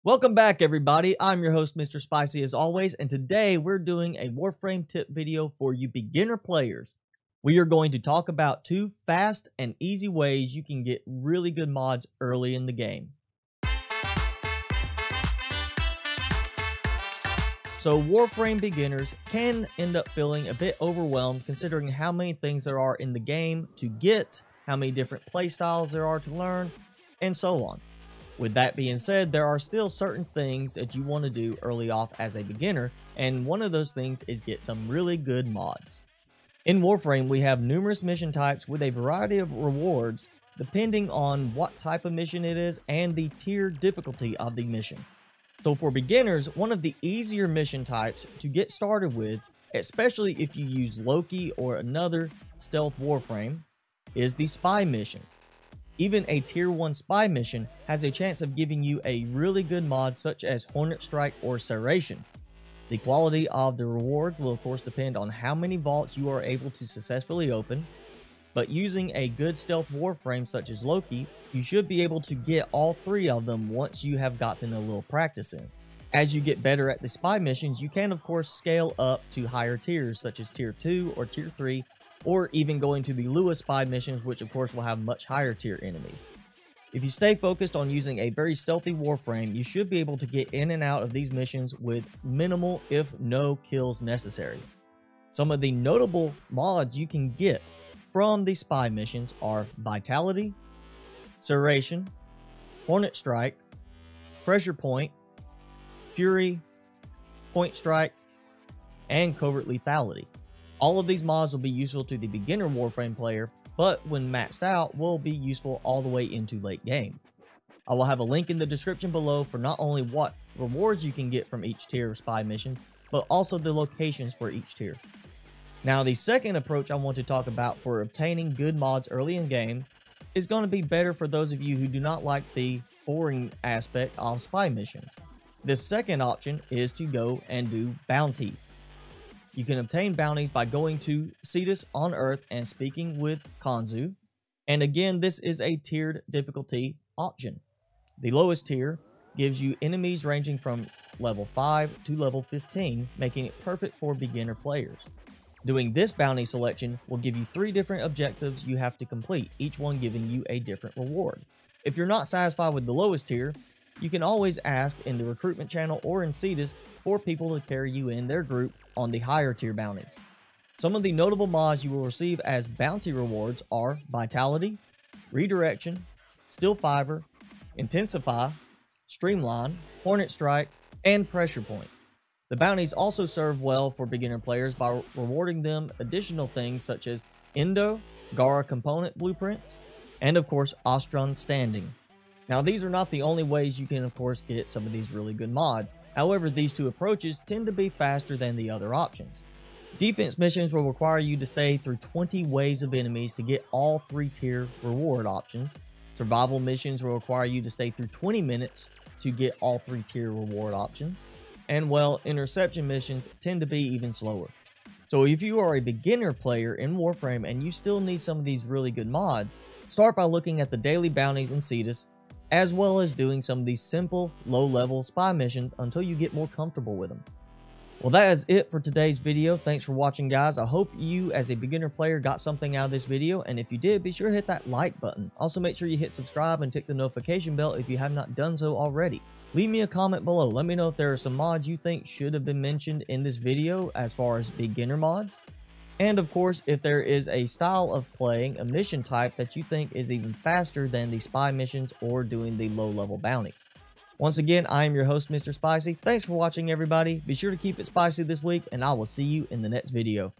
Welcome back, everybody. I'm your host, Mr. Spicy, as always, and today we're doing a Warframe tip video for you beginner players. We are going to talk about 2 fast and easy ways you can get really good mods early in the game. So Warframe beginners can end up feeling a bit overwhelmed considering how many things there are in the game to get, how many different playstyles there are to learn, and so on. With that being said, there are still certain things that you want to do early off as a beginner, and one of those things is get some really good mods. In Warframe, we have numerous mission types with a variety of rewards depending on what type of mission it is and the tier difficulty of the mission. So for beginners, one of the easier mission types to get started with, especially if you use Loki or another stealth Warframe, is the spy missions. Even a tier 1 spy mission has a chance of giving you a really good mod such as Hornet Strike or Serration. The quality of the rewards will of course depend on how many vaults you are able to successfully open, but using a good stealth Warframe such as Loki, you should be able to get all 3 of them once you have gotten a little practice in. As you get better at the spy missions, you can of course scale up to higher tiers such as tier 2 or tier 3, or even going to the Lotus spy missions, which of course will have much higher tier enemies. If you stay focused on using a very stealthy Warframe, you should be able to get in and out of these missions with minimal if no kills necessary. Some of the notable mods you can get from the spy missions are Vitality, Serration, Hornet Strike, Pressure Point, Fury, Point Strike, and Covert Lethality. All of these mods will be useful to the beginner Warframe player, but when maxed out will be useful all the way into late game. I will have a link in the description below for not only what rewards you can get from each tier of spy mission, but also the locations for each tier. Now the second approach I want to talk about for obtaining good mods early in game is going to be better for those of you who do not like the boring aspect of spy missions. The second option is to go and do bounties. You can obtain bounties by going to Lotus on Earth and speaking with Khonsu. And again, this is a tiered difficulty option. The lowest tier gives you enemies ranging from level 5 to level 15, making it perfect for beginner players. Doing this bounty selection will give you 3 different objectives you have to complete, each one giving you a different reward. If you're not satisfied with the lowest tier, you can always ask in the recruitment channel or in Lotus for people to carry you in their group on the higher tier bounties. Some of the notable mods you will receive as bounty rewards are Vitality, Redirection, Steel Fiber, Intensify, Streamline, Hornet Strike, and Pressure Point. The bounties also serve well for beginner players by rewarding them additional things such as Endo, Gara component blueprints, and of course Ostron Standing. Now these are not the only ways you can of course get some of these really good mods. However, these 2 approaches tend to be faster than the other options. Defense missions will require you to stay through 20 waves of enemies to get all 3 tier reward options. Survival missions will require you to stay through 20 minutes to get all 3 tier reward options. And well, interception missions tend to be even slower. So if you are a beginner player in Warframe and you still need some of these really good mods, start by looking at the daily bounties in Lotus, as well as doing some of these simple, low-level spy missions until you get more comfortable with them. Well, that is it for today's video. Thanks for watching, guys. I hope you, as a beginner player, got something out of this video, and if you did, be sure to hit that like button. Also, make sure you hit subscribe and tick the notification bell if you have not done so already. Leave me a comment below. Let me know if there are some mods you think should have been mentioned in this video as far as beginner mods. And of course, if there is a style of playing, a mission type that you think is even faster than the spy missions or doing the low-level bounty. Once again, I am your host, Mr. Spicy. Thanks for watching, everybody. Be sure to keep it spicy this week, and I will see you in the next video.